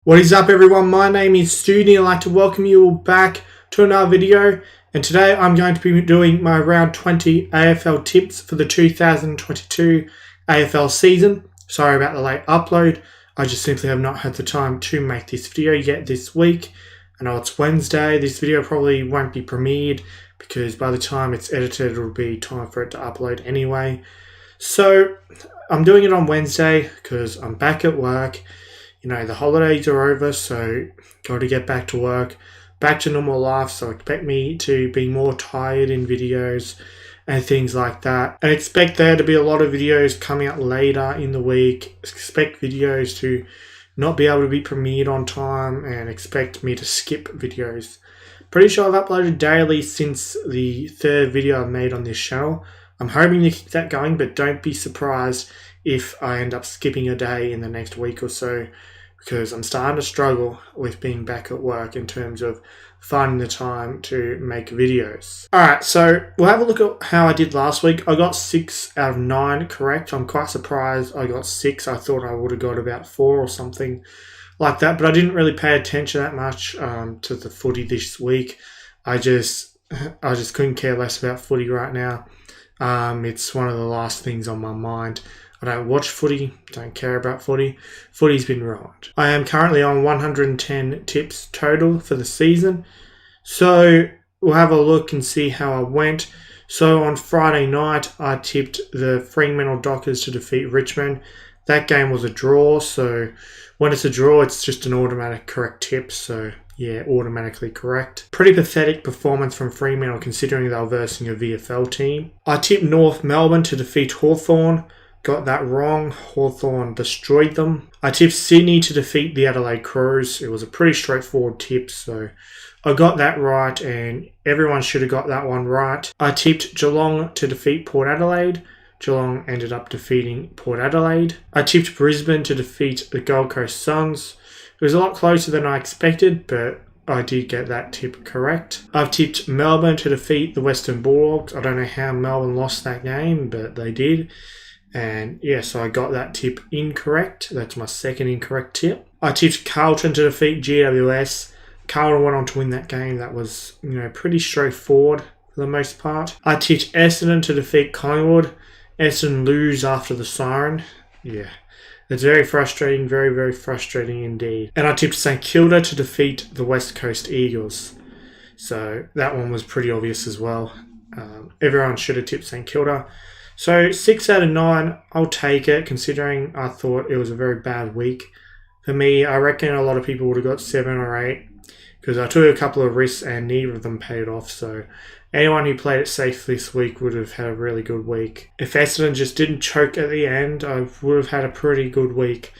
What is up everyone, my name is Stoody and I'd like to welcome you all back to another video, and today I'm going to be doing my round 20 AFL tips for the 2022 AFL season. Sorry about the late upload, I just simply have not had the time to make this video yet this week. I know it's Wednesday, this video probably won't be premiered because by the time it's edited it'll be time for it to upload anyway. So I'm doing it on Wednesday because I'm back at work. You know, the holidays are over, so got to get back to work, back to normal life, so expect me to be more tired in videos and things like that. And expect there to be a lot of videos coming out later in the week. Expect videos to not be able to be premiered on time and expect me to skip videos. Pretty sure I've uploaded daily since the third video I've made on this channel. I'm hoping to keep that going, but don't be surprised if I end up skipping a day in the next week or so, because I'm starting to struggle with being back at work in terms of finding the time to make videos. Alright, so we'll have a look at how I did last week. I got 6 out of 9 correct. I'm quite surprised I got 6. I thought I would have got about 4 or something like that, but I didn't really pay attention that much to the footy this week. I just couldn't care less about footy right now. It's one of the last things on my mind. I don't watch footy, don't care about footy. Footy's been ruined. I am currently on 110 tips total for the season. So we'll have a look and see how I went. So on Friday night, I tipped the Fremantle Dockers to defeat Richmond. That game was a draw, so when it's a draw, it's just an automatic correct tip. So yeah, automatically correct. Pretty pathetic performance from Fremantle considering they were versing a VFL team. I tipped North Melbourne to defeat Hawthorn. Got that wrong. Hawthorn destroyed them. I tipped Sydney to defeat the Adelaide Crows. It was a pretty straightforward tip, so I got that right, and everyone should have got that one right. I tipped Geelong to defeat Port Adelaide. Geelong ended up defeating Port Adelaide. I tipped Brisbane to defeat the Gold Coast Suns. It was a lot closer than I expected, but I did get that tip correct. I've tipped Melbourne to defeat the Western Bulldogs. I don't know how Melbourne lost that game, but they did. And yeah, so I got that tip incorrect. That's my second incorrect tip. I tipped Carlton to defeat GWS. Carlton went on to win that game. That was, pretty straightforward for the most part. I tipped Essendon to defeat Collingwood. Essendon lose after the siren. Yeah, it's very frustrating. Very, very frustrating indeed. And I tipped St Kilda to defeat the West Coast Eagles. So that one was pretty obvious as well. Everyone should have tipped St Kilda. So 6 out of 9, I'll take it, considering I thought it was a very bad week. For me, I reckon a lot of people would have got 7 or 8, because I took a couple of risks and neither of them paid off. So anyone who played it safe this week would have had a really good week. If Essendon just didn't choke at the end, I would have had a pretty good week.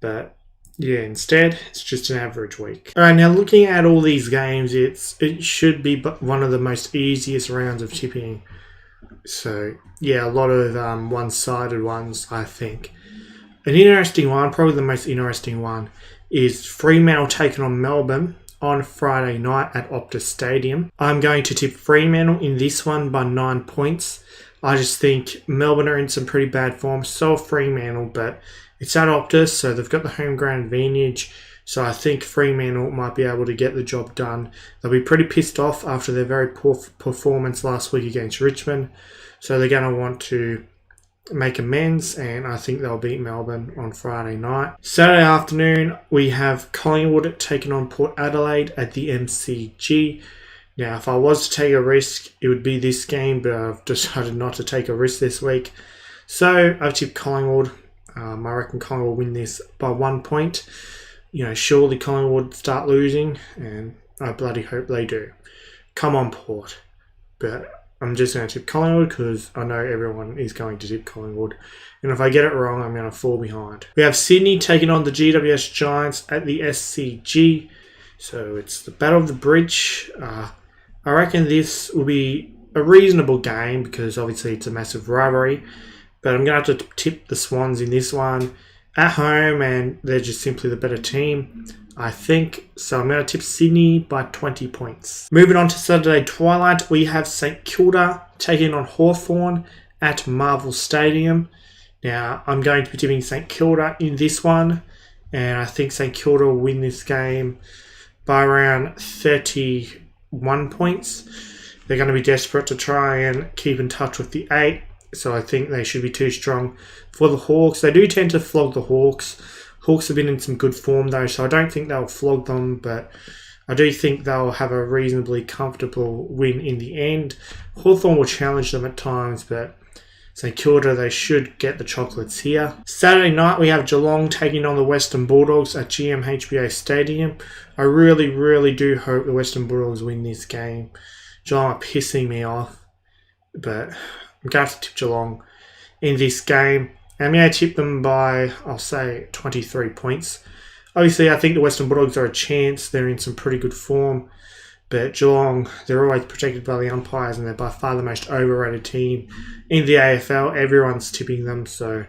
But yeah, instead, it's just an average week. Alright, now looking at all these games, it should be one of the most easiest rounds of tipping. So yeah, a lot of one-sided ones, I think. An interesting one, probably the most interesting one, is Fremantle taking on Melbourne on Friday night at Optus Stadium. I'm going to tip Fremantle in this one by 9 points. I just think Melbourne are in some pretty bad form, so Fremantle, but it's at Optus, so they've got the home ground advantage. So I think Fremantle might be able to get the job done. They'll be pretty pissed off after their very poor performance last week against Richmond. So they're going to want to make amends, and I think they'll beat Melbourne on Friday night. Saturday afternoon, we have Collingwood taking on Port Adelaide at the MCG. Now, if I was to take a risk, it would be this game, but I've decided not to take a risk this week. So I've tipped Collingwood. I reckon Collingwood will win this by 1 point. Surely Collingwood start losing, and I bloody hope they do. Come on, Port. But I'm just going to tip Collingwood because I know everyone is going to tip Collingwood. And if I get it wrong, I'm going to fall behind. We have Sydney taking on the GWS Giants at the SCG. So it's the Battle of the Bridge. I reckon this will be a reasonable game because obviously it's a massive rivalry. But I'm going to have to tip the Swans in this one. At home, and they're just simply the better team, I think. So I'm going to tip Sydney by 20 points. Moving on to Saturday twilight, we have St Kilda taking on Hawthorn at Marvel Stadium. Now, I'm going to be tipping St Kilda in this one. and I think St Kilda will win this game by around 31 points. They're going to be desperate to try and keep in touch with the 8, so I think they should be too strong for the Hawks. They do tend to flog the Hawks. Hawks have been in some good form though, so I don't think they'll flog them, but I do think they'll have a reasonably comfortable win in the end. Hawthorn will challenge them at times, but St Kilda, they should get the chocolates here. Saturday night, we have Geelong taking on the Western Bulldogs at GMHBA Stadium. I really do hope the Western Bulldogs win this game. Geelong are pissing me off, but I'm going to have to tip Geelong in this game. I'm going to tip them by, I'll say, 23 points. Obviously, I think the Western Bulldogs are a chance. They're in some pretty good form. But Geelong, they're always protected by the umpires, and they're by far the most overrated team in the AFL. Everyone's tipping them, so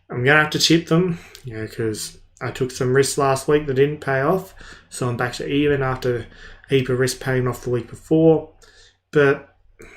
I'm going to have to tip them, because I took some risks last week that didn't pay off. So I'm back to even after a heap of risk paying off the week before. But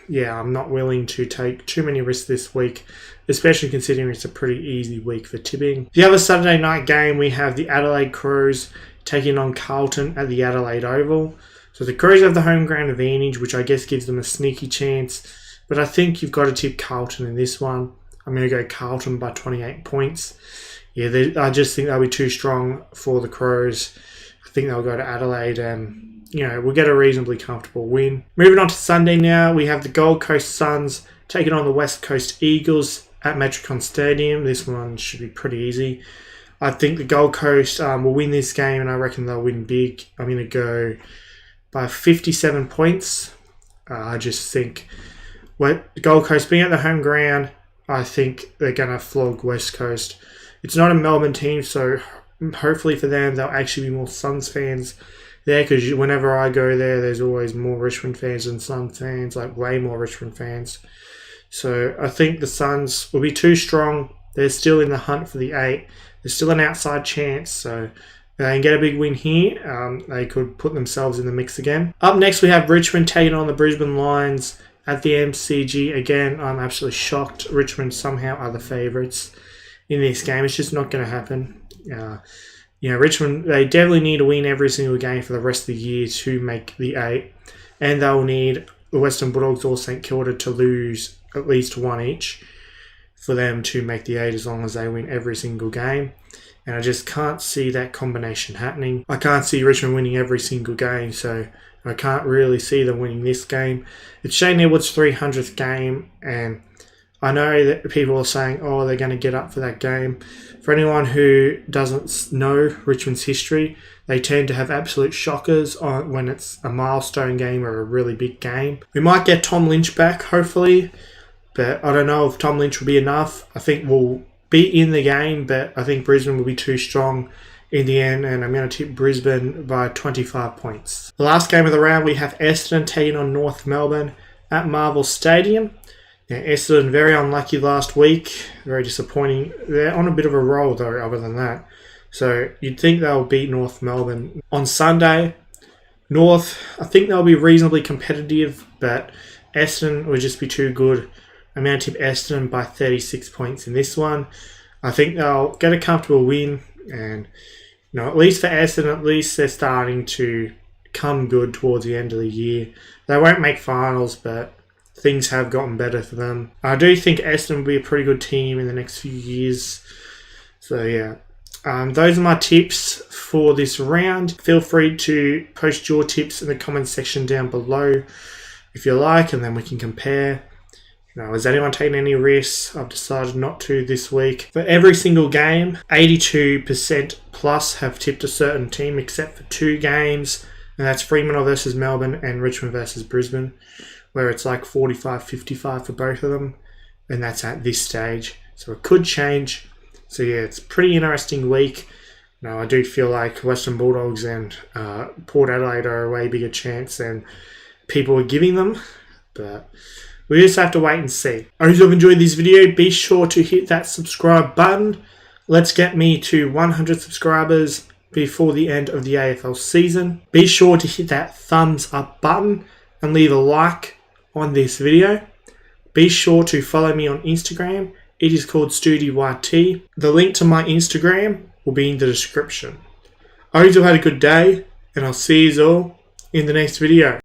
yeah, I'm not willing to take too many risks this week, especially considering it's a pretty easy week for tipping. The other Saturday night game, we have the Adelaide Crows taking on Carlton at the Adelaide Oval. So the Crows have the home ground advantage, which I guess gives them a sneaky chance. But I think you've got to tip Carlton in this one. I'm going to go Carlton by 28 points. Yeah, I just think they'll be too strong for the Crows. I think they'll go to Adelaide and, we'll get a reasonably comfortable win. Moving on to Sunday now, we have the Gold Coast Suns taking on the West Coast Eagles at Metricon Stadium. This one should be pretty easy. I think the Gold Coast will win this game, and I reckon they'll win big. I'm going to go by 57 points. I just think Gold Coast being at the home ground, I think they're going to flog West Coast. It's not a Melbourne team, so hopefully for them, there'll actually be more Suns fans there, because whenever I go there, there's always more Richmond fans than Suns fans, like way more Richmond fans. So I think the Suns will be too strong. They're still in the hunt for the 8. There's still an outside chance, so if they can get a big win here, they could put themselves in the mix again. Up next, we have Richmond taking on the Brisbane Lions at the MCG. Again, I'm absolutely shocked. Richmond somehow are the favourites in this game. It's just not going to happen. Richmond, they definitely need to win every single game for the rest of the year to make the 8. And they'll need the Western Bulldogs or St Kilda to lose at least one each for them to make the 8, as long as they win every single game. And I just can't see that combination happening. I can't see Richmond winning every single game, so I can't really see them winning this game. It's Shane Edwards' 300th game, and I know that people are saying, oh, they're going to get up for that game. For anyone who doesn't know Richmond's history, they tend to have absolute shockers when it's a milestone game or a really big game. We might get Tom Lynch back, hopefully, but I don't know if Tom Lynch will be enough. I think we'll be in the game, but I think Brisbane will be too strong in the end, and I'm going to tip Brisbane by 25 points. The last game of the round, we have Essendon taking on North Melbourne at Marvel Stadium. Now, Essendon, very unlucky last week, very disappointing. They're on a bit of a roll though, other than that. So you'd think they'll beat North Melbourne. On Sunday, North, I think they'll be reasonably competitive, but Essendon would just be too good. I'm going to tip Essendon by 36 points in this one. I think they'll get a comfortable win, and at least for Essendon, at least they're starting to come good towards the end of the year. They won't make finals, but things have gotten better for them. I do think Essendon will be a pretty good team in the next few years. So yeah, those are my tips for this round. Feel free to post your tips in the comments section down below if you like, and then we can compare. Has anyone taken any risks? I've decided not to this week. For every single game, 82% plus have tipped a certain team except for 2 games, and that's Fremantle versus Melbourne and Richmond versus Brisbane, where it's like 45-55 for both of them, and that's at this stage. So it could change. So yeah, it's a pretty interesting week. I do feel like Western Bulldogs and Port Adelaide are a way bigger chance than people are giving them, but we just have to wait and see. I hope you've enjoyed this video. Be sure to hit that subscribe button. Let's get me to 100 subscribers before the end of the AFL season. Be sure to hit that thumbs up button and leave a like on this video. Be sure to follow me on Instagram. It is called StoodyYT. The link to my Instagram will be in the description. I hope you all had a good day, and I'll see you all in the next video.